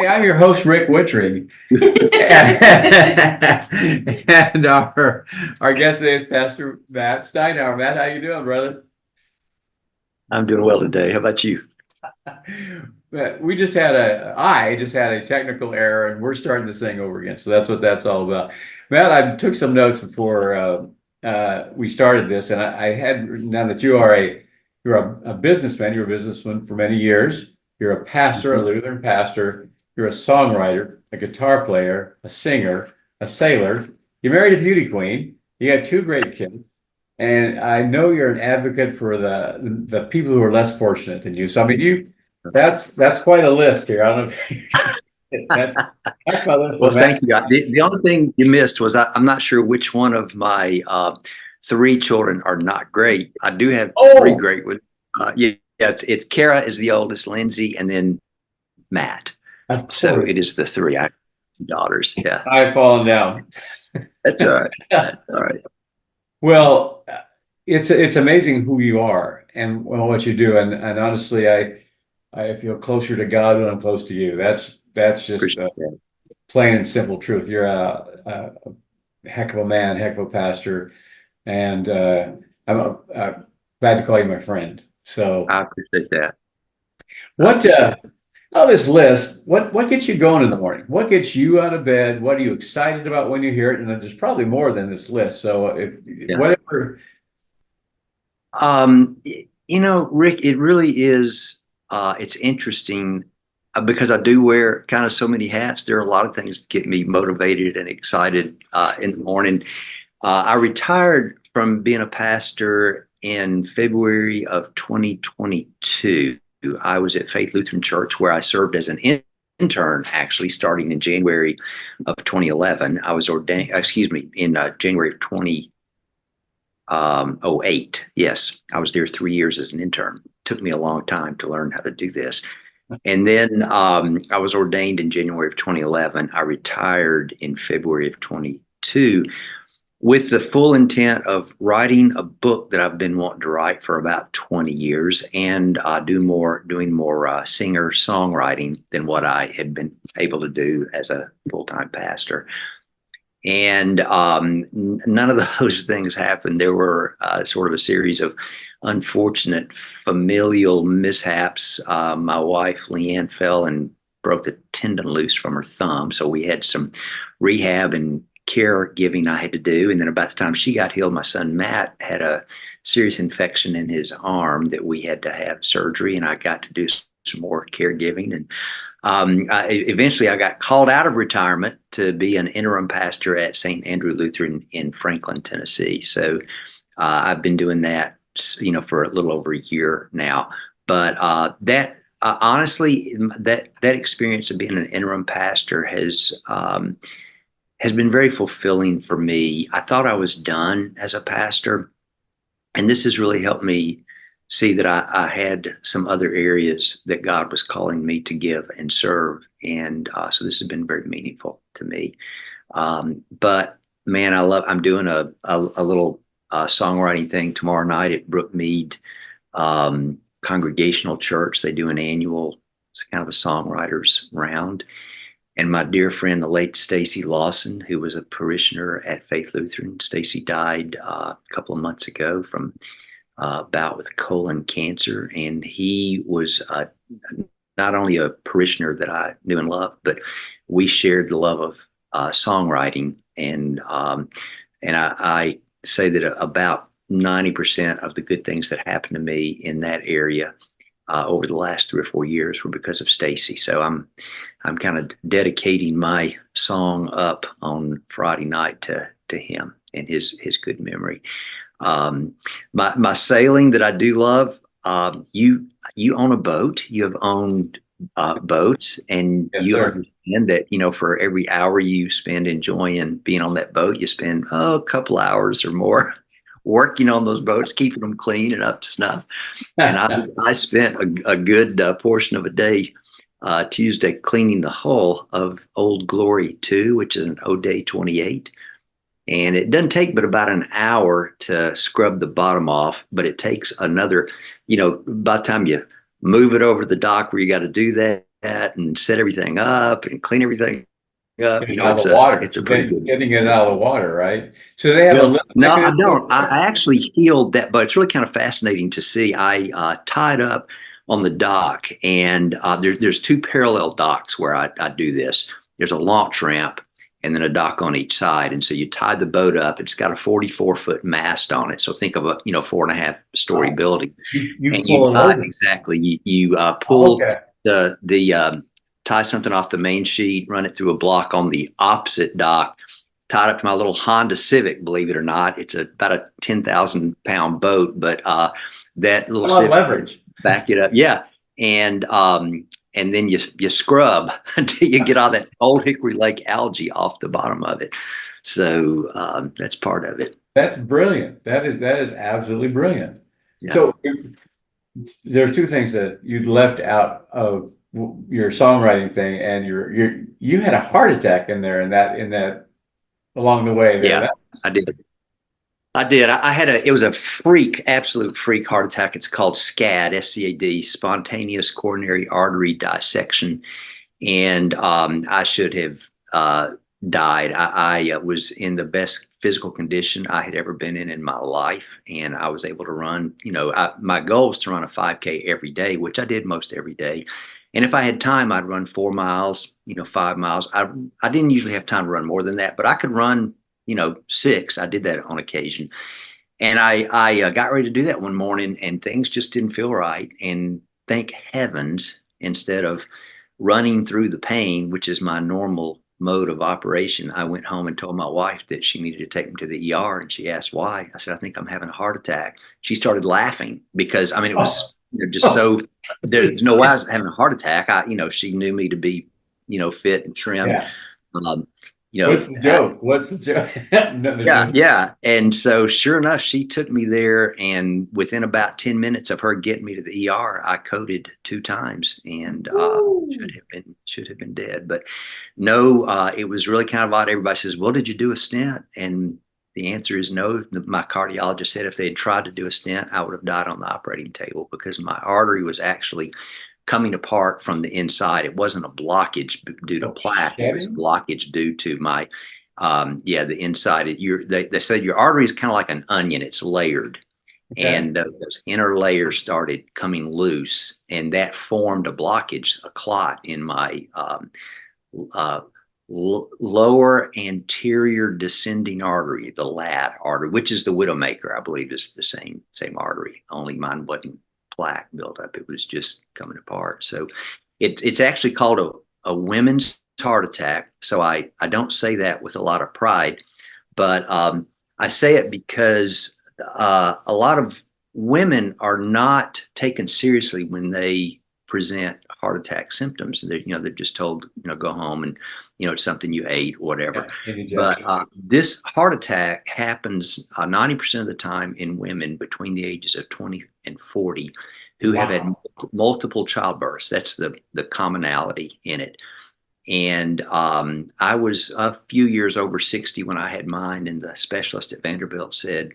Hey, I'm your host, Rick Wittring. And our guest today is Pastor Matt Steinhauer. Matt, how you doing, brother? I'm doing well today. How about you? I just had a technical error, and we're starting this thing over again. So that's what that's all about. Matt, I took some notes before we started this, and I had written down that you're a businessman. You're a businessman for many years. You're a pastor, a Mhm. Lutheran pastor. You're a songwriter, a guitar player, a singer, a sailor. You married a beauty queen. You got two great kids. And I know you're an advocate for the people who are less fortunate than you. So I mean, that's quite a list here. I don't know if that's my list Well, for Matt. thank you. The only thing you missed was I'm not sure which one of my three children are not great. I do have three Oh, great ones. Yeah, it's Kara is the oldest, Lindsay, and then Matt. of So course, it is the three. I have two daughters. Yeah, I've fallen down. that's all right. That's all right. Well, it's amazing who you are and well, what you do, and honestly, I feel closer to God when I'm close to you. That's just Appreciate that. plain and simple truth. You're a heck of a man, heck of a pastor, and I'm glad to call you my friend. So, I appreciate that. I what appreciate it. oh, this list? What gets you going in the morning? What gets you out of bed? What are you excited about when you hear it? And there's probably more than this list. So, if Yeah. whatever. Rick, it really is. It's interesting because I do wear kind of so many hats. There are a lot of things that get me motivated and excited in the morning. I retired from being a pastor in February of 2022. I was at Faith Lutheran Church where I served as an intern, actually starting in January of 2011. I was ordained, excuse me, in January of 2008. Yes, I was there 3 years as an intern. Took me a long time to learn how to do this. And then I was ordained in January of 2011. I retired in February of 22 with the full intent of writing a book that I've been wanting to write for about 20 years and doing more singer songwriting than what I had been able to do as a full-time pastor. And none of those things happened. There were sort of a series of unfortunate familial mishaps. My wife, Leanne, fell and broke the tendon loose from her thumb. So we had some rehab and caregiving I had to do. And then about the time she got healed, my son Matt had a serious infection in his arm that we had to have surgery. And I got to do some more caregiving. And eventually, I got called out of retirement to be an interim pastor at St. Andrew Lutheran in Franklin, Tennessee. So I've been doing that, for a little over a year now. But that honestly, that experience of being an interim pastor has been very fulfilling for me. I thought I was done as a pastor, and this has really helped me see that I had some other areas that God was calling me to give and serve. And so this has been very meaningful to me. But man, I'm doing a little songwriting thing tomorrow night at Brookmead Congregational Church. They do an annual, it's kind of a songwriters round. And my dear friend, the late Stacy Lawson, who was a parishioner at Faith Lutheran, Stacy died a couple of months ago from bout with colon cancer, and he was not only a parishioner that I knew and loved, but we shared the love of songwriting, and I say that about 90% of the good things that happened to me in that area over the last 3 or 4 years were because of Stacy. So I'm kind of dedicating my song up on Friday night to him and his good memory. My sailing that I do love. You own a boat. You have owned boats, and Yes, you sir. understand that for every hour you spend enjoying being on that boat, you spend a couple hours or more working on those boats, keeping them clean and up to snuff. And I spent a good portion of a day Tuesday cleaning the hull of Old Glory 2, which is an O'Day 28. And it doesn't take but about an hour to scrub the bottom off, but it takes another, by the time you move it over the dock where you got to do that, and set everything up and clean everything up. Getting it out of the water, It's a pretty good. getting it out of the water, right? So they have a Well, lift no, I mechanism don't. over there? I actually healed that, but it's really kind of fascinating to see. I tied up on the dock, and there's two parallel docks where I do this. There's a launch ramp and then a dock on each side, and so you tie the boat up. It's got a 44-foot mast on it, so think of a 4.5-story Wow. building, You and pull you it over. exactly you Oh, pull okay. the tie something off the main sheet, run it through a block on the opposite dock, tied up to my little Honda Civic, believe it or not. It's about a 10,000 pound boat, but that little A lot of Civic leverage. back it up. Yeah. And then you scrub until you get all that old Hickory Lake algae off the bottom of it. So that's part of it. That's brilliant. That is absolutely brilliant. Yeah. So there's two things that you left out of your songwriting thing, and you had a heart attack in there, in that along the way there. Yeah, That's I did. I did. I had it was a freak, absolute freak heart attack. It's called SCAD, SCAD, spontaneous coronary artery dissection. And I should have died. I was in the best physical condition I had ever been in my life, and I was able to run. My goal was to run a 5K every day, which I did most every day. And if I had time, I'd run 4 miles, 5 miles. I didn't usually have time to run more than that, but I could run, 6. I did that on occasion. And I got ready to do that one morning, and things just didn't feel right. And thank heavens, instead of running through the pain, which is my normal mode of operation, I went home and told my wife that she needed to take me to the ER. And she asked why. I said, I think I'm having a heart attack. She started laughing because, I mean, it oh, was just so, there's no way I was having a heart attack. She knew me to be, fit and trim. yeah. Um, you know, What's the joke? What's the joke? No, there's yeah, no. yeah. And so sure enough, she took me there, and within about 10 minutes of her getting me to the ER, I coded 2 times and Woo. should have been dead. But no, it was really kind of odd. Everybody says, well, did you do a stent? And the answer is no. My cardiologist said if they had tried to do a stent, I would have died on the operating table because my artery was actually coming apart from the inside. It wasn't a blockage due to No plaque. It was a shedding? blockage due to my the inside. They said your artery is kind of like an onion. It's layered, Okay. and those inner layers started coming loose, and that formed a blockage, a clot in my uh, lower anterior descending artery, the LAD artery, which is the widowmaker. I believe is the same artery. Only mine wasn't plaque built up; it was just coming apart. So it's actually called a women's heart attack. So I don't say that with a lot of pride, but I say it because a lot of women are not taken seriously when they present heart attack symptoms. They're just told, go home and, it's something you ate, whatever. Yeah. But Indigestion. this heart attack happens 90% of the time in women between the ages of 20 and 40 who have had Wow. multiple childbirths. That's the commonality in it. And I was a few years over 60 when I had mine, and the specialist at Vanderbilt said,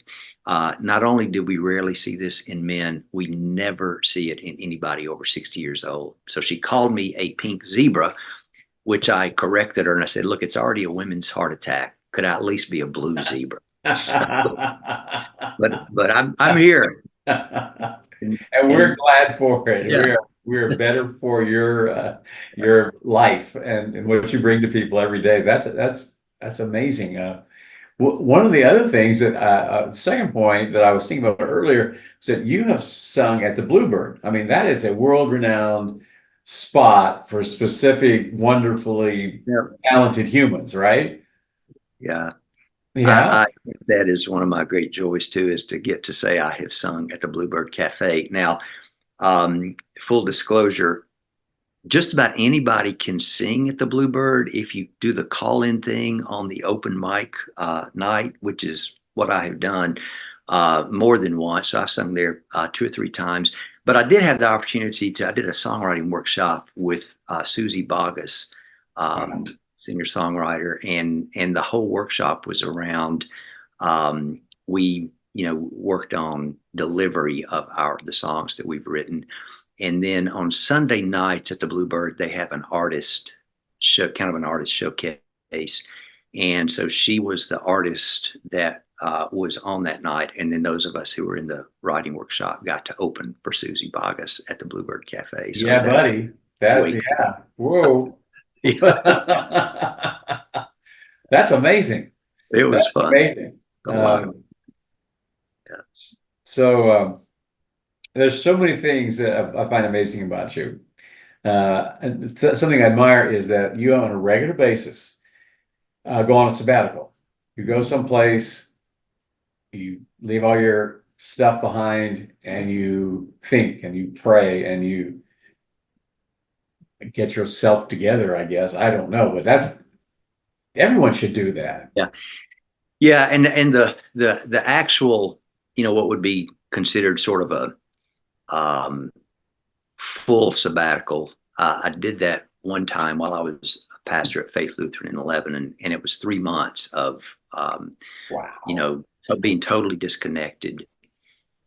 not only do we rarely see this in men, we never see it in anybody over 60 years old. So she called me a pink zebra, which I corrected her, and I said, look, it's already a women's heart attack. Could I at least be a blue zebra? So, but I'm here. And, And we're and glad for it. yeah, We're better for your life and what you bring to people every day. That's amazing. One of the other things that second point that I was thinking about earlier is that you have sung at the Bluebird. I mean, that is a world-renowned spot for specific, wonderfully yeah, talented humans, right? yeah. Yeah. I think that is one of my great joys too, is to get to say I have sung at the Bluebird Cafe. Now, full disclosure, just about anybody can sing at the Bluebird if you do the call-in thing on the open mic night, which is what I have done more than once. So I've sung there 2 or 3 times. But I did have the opportunity I did a songwriting workshop with Susie Bogus, Wow. singer-songwriter, and the whole workshop was around, we, worked on delivery of the songs that we've written. And then on Sunday nights at the Bluebird, they have an artist show, kind of an artist showcase. And so she was the artist that was on that night. And then those of us who were in the writing workshop got to open for Susie Boggess at the Bluebird Cafe. So Yeah, that was buddy. That, way yeah. Whoa. cool. That's amazing. It was That's fun. amazing. A lot of Um, yeah. so there's so many things that I find amazing about you. And something I admire is that you, on a regular basis, go on a sabbatical. You go someplace, you leave all your stuff behind, and you think and you pray and you get yourself together, I guess. I don't know, but that's everyone should do that. Yeah. Yeah, and the actual, what would be considered sort of a full sabbatical. I did that one time while I was a pastor at Faith Lutheran in Lebanon, and it was 3 months of Wow. of being totally disconnected,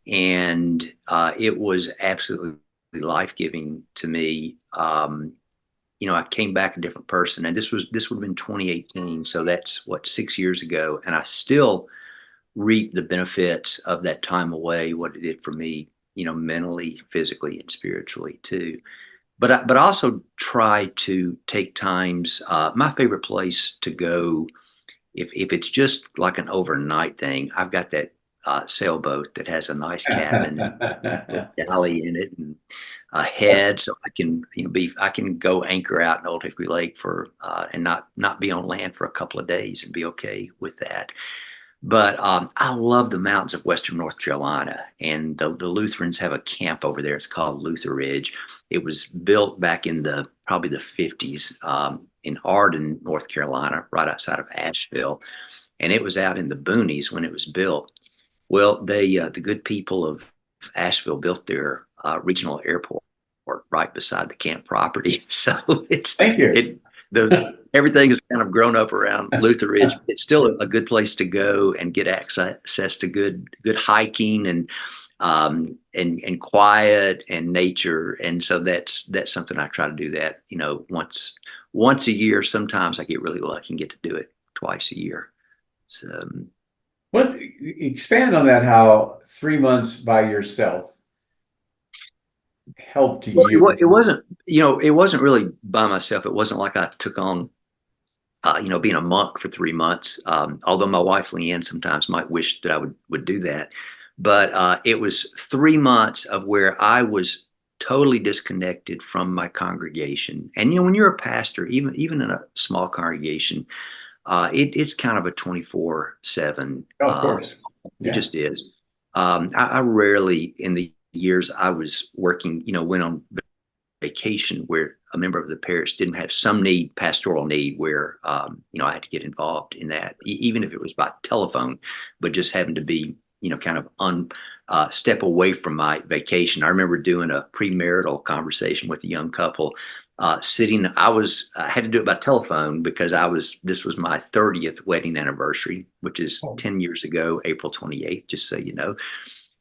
and it was absolutely life giving to me. I came back a different person, and this would have been 2018, so that's what 6 years ago, and I still reap the benefits of that time away, what it did for me, mentally, physically, and spiritually too. But I also try to take times. My favorite place to go, if it's just like an overnight thing, I've got that sailboat that has a nice cabin and a galley in it and a head, so I can I can go anchor out in Old Hickory Lake for and not be on land for a couple of days and be okay with that. But I love the mountains of Western North Carolina, and the Lutherans have a camp over there. It's called Luther Ridge. It was built back in probably the 50s in Arden, North Carolina, right outside of Asheville, and it was out in the boonies when it was built. Well, the good people of Asheville built their regional airport right beside the camp property, so Thank you. it the everything is kind of grown up around Luther Ridge. It's still a good place to go and get access to good hiking and quiet and nature. And so that's something I try to do that, once a year. Sometimes I get really lucky and get to do it twice a year. So What expand on that? How 3 months by yourself helped well, you? it wasn't really by myself. It wasn't like I took on being a monk for 3 months. Although my wife Leanne sometimes might wish that I would do that, but it was 3 months of where I was totally disconnected from my congregation. And when you're a pastor, even in a small congregation, it's kind of a 24/7. Oh, of course. It Yeah. just is. I rarely in the years I was working, went on vacation where a member of the parish didn't have some pastoral need, where I had to get involved in that, even if it was by telephone, but just having to be kind of step away from my vacation. I remember doing a premarital conversation with a young couple. Sitting, I had to do it by telephone because this was my 30th wedding anniversary, which is Oh, 10 years ago, April 28th, just so you know.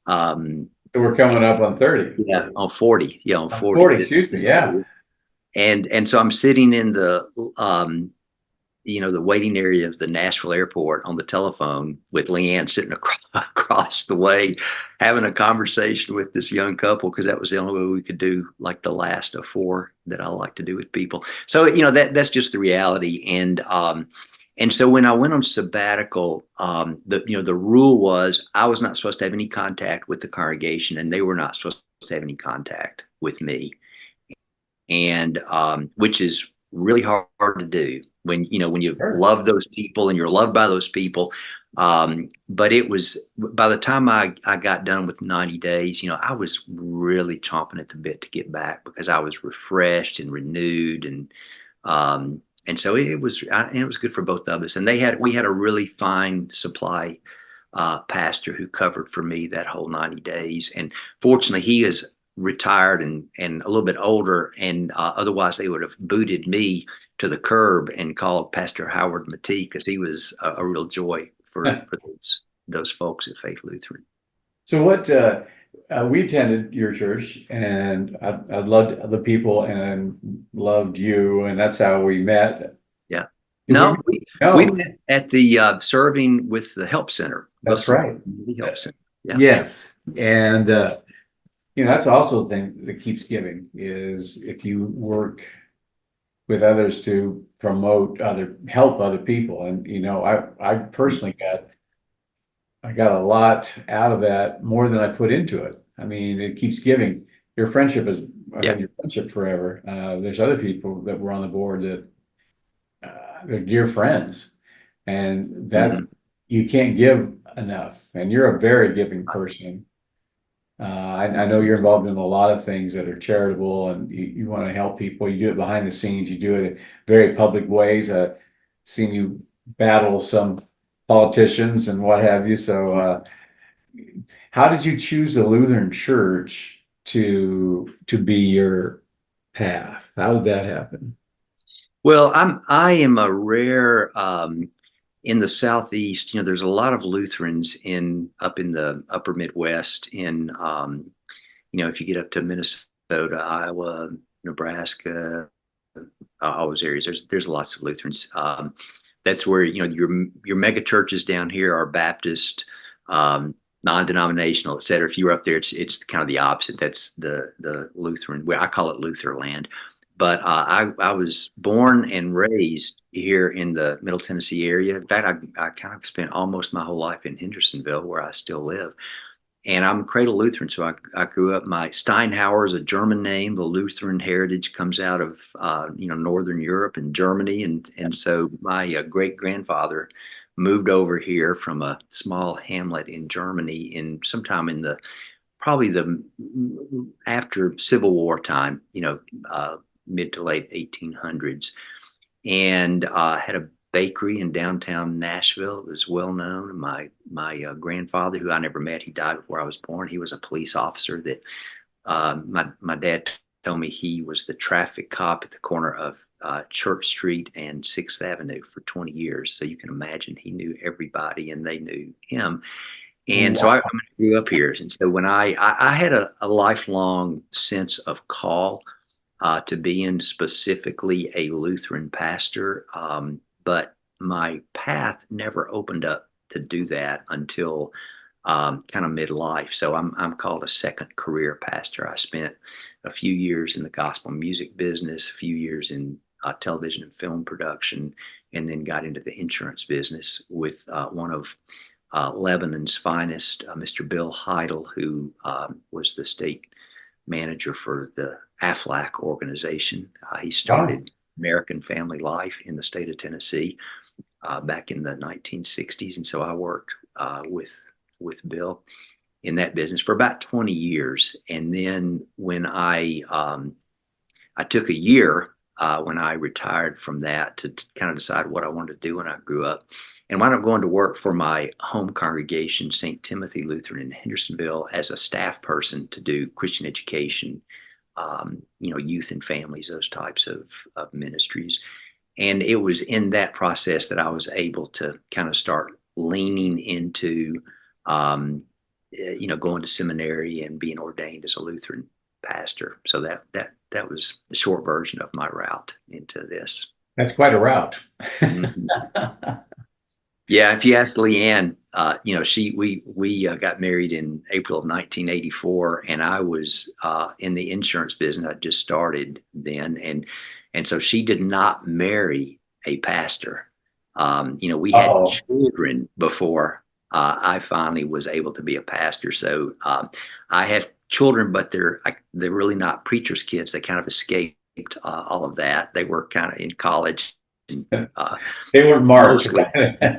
Um, so we're coming up on 30. yeah, on 40. Yeah, on On 40 40, this excuse me. Yeah. year. And so I'm sitting in the waiting area of the Nashville airport on the telephone with Leanne sitting across the way, having a conversation with this young couple, because that was the only way we could do like the last of four that I like to do with people. So that's just the reality. And so when I went on sabbatical, the rule was I was not supposed to have any contact with the congregation, and they were not supposed to have any contact with me, and which is really hard to do when you Sure. love those people and you're loved by those people. But it was, by the time I got done with 90 days, I was really chomping at the bit to get back, because I was refreshed and renewed, and so it was good for both of us. And we had a really fine supply pastor who covered for me that whole 90 days. And fortunately, he is retired and a little bit older. And otherwise, they would have booted me to the curb and called Pastor Howard Matee, because he was a real joy for those folks at Faith Lutheran. So what we attended your church, and I loved the people and loved you, and that's how we met. Yeah. Did we No, meet? we No, met at the serving with the help center, that's Wilson right. Community Help Center. Yeah. Yes, and that's also the thing that keeps giving is if you work with others to help other people, and I personally got a lot out of that more than I put into it. I mean, it keeps giving. Your friendship is, I've Yeah. had your friendship forever. There's other people that were on the board that they're dear friends, and that Mhm. you can't give enough. And you're a very giving person. I know you're involved in a lot of things that are charitable, and you want to help people. You do it behind the scenes. You do it in very public ways. Seen you battle some politicians and what have you. So, how did you choose the Lutheran Church to be your path? How did that happen? Well, I am a rare in the Southeast. There's a lot of Lutherans in up in the upper Midwest. If you get up to Minnesota, Iowa, Nebraska, all those areas, there's lots of Lutherans. That's where your mega churches down here are Baptist, non-denominational, et cetera. If you're up there, it's kind of the opposite. That's the Lutheran. Where I call it Luther land. But I was born and raised here in the Middle Tennessee area. In fact, I kind of spent almost my whole life in Hendersonville, where I still live. And I'm cradle Lutheran, so I grew up. My Steinhauer is a German name. The Lutheran heritage comes out of Northern Europe and Germany, and so my great grandfather moved over here from a small hamlet in Germany in sometime in the probably the after Civil War time, mid to late 1800s, and had a bakery in downtown Nashville. It was well known. My grandfather, who I never met, he died before I was born. He was a police officer that my dad told me he was the traffic cop at the corner of Church Street and Sixth Avenue for 20 years. So you can imagine he knew everybody and they knew him. And so I grew up here. And so when I had a lifelong sense of call to being specifically a Lutheran pastor. But my path never opened up to do that until kind of midlife. So I'm called a second career pastor. I spent a few years in the gospel music business, a few years in television and film production, and then got into the insurance business with one of Lebanon's finest, Mr. Bill Heidel, who was the state manager for the AFLAC organization. He Wow. started American Family Life in the state of Tennessee back in the 1960s, and so I worked with Bill in that business for about 20 years. And then when I took a year when I retired from that to kind of decide what I wanted to do when I grew up, and wound up going to work for my home congregation, St. Timothy Lutheran in Hendersonville, as a staff person to do Christian education, youth and families, those types of ministries. And it was in that process that I was able to kind of start leaning into, going to seminary and being ordained as a Lutheran pastor. So that was the short version of my route into this. That's quite a route. Mhm. Yeah, if you ask Leanne, we got married in April of 1984, and I was in the insurance business. I just started then, and so she did not marry a pastor. We had Oh, children before I finally was able to be a pastor. So I have children, but they're really not preachers' kids. They kind of escaped all of that. They were kind of in college and they weren't marked. mostly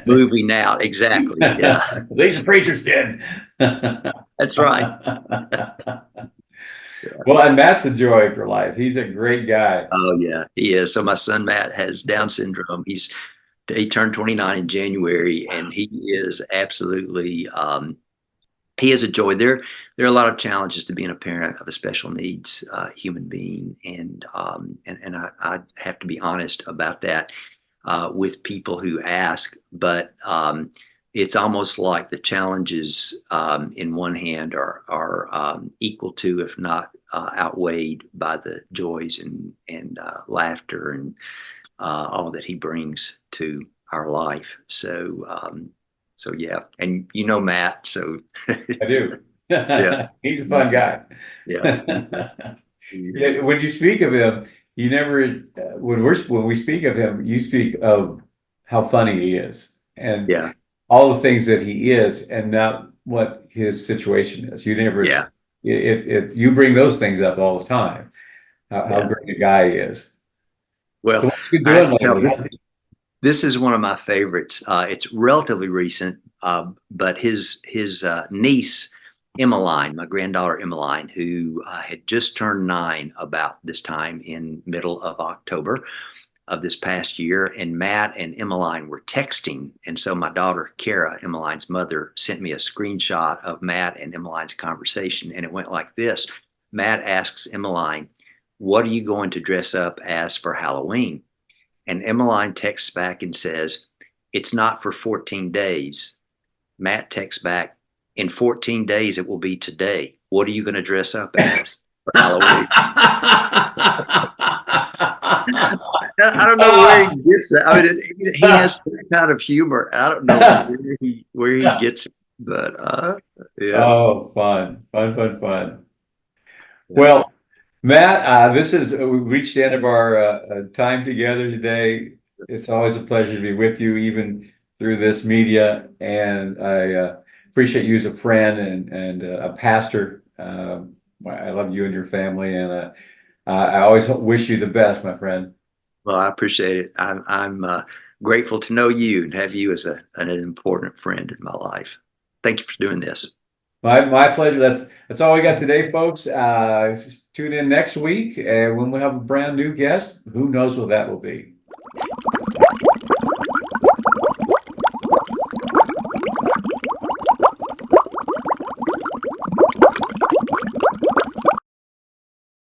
moving out. Exactly. Yeah, He's a preacher's kid. that's right. Well, and Matt's a joy for life. He's a great guy. Oh yeah, he is. So my son Matt has Down syndrome. He turned 29 in January, and he is absolutely he is a joy. There are a lot of challenges to being a parent of a special needs human being, and I have to be honest about that with people who ask. But it's almost like the challenges in one hand are equal to, if not outweighed by the joys and laughter and all that he brings to our life. So yeah, and you know Matt, so I do. yeah, He's a fun guy. yeah, he Yeah, is. when you speak of him, you never when we speak of him, you speak of how funny he is and Yeah, all the things that he is, and not what his situation is. You never yeah, you bring those things up all the time. How yeah. great a guy he is. So Well, what's he been I have doing to tell lately? this. This is one of my favorites. It's relatively recent, but his niece Emmeline, my granddaughter Emmeline, who had just turned 9 about this time in middle of October of this past year, and Matt and Emmeline were texting, and so my daughter Kara, Emmeline's mother, sent me a screenshot of Matt and Emmeline's conversation, and it went like this: Matt asks Emmeline, "What are you going to dress up as for Halloween?" And Emmeline texts back and says, "It's not for 14 days." Matt texts back, "In 14 days, it will be today. What are you going to dress up as for Halloween?" I don't know where he Ah, gets that. I mean, he has that kind of humor. I don't know where he gets it, but yeah, oh, fun, fun, fun, fun. yeah. Well, Matt, this is we reached the end of our time together today. It's always a pleasure to be with you, even through this media, and I appreciate you as a friend and a pastor. I love you and your family, and I always wish you the best, my friend. Well, I appreciate it. I'm grateful to know you and have you as an important friend in my life. Thank you for doing this. My pleasure. That's all we got today, folks. Just tune in next week, and when we have a brand new guest, who knows what that will be.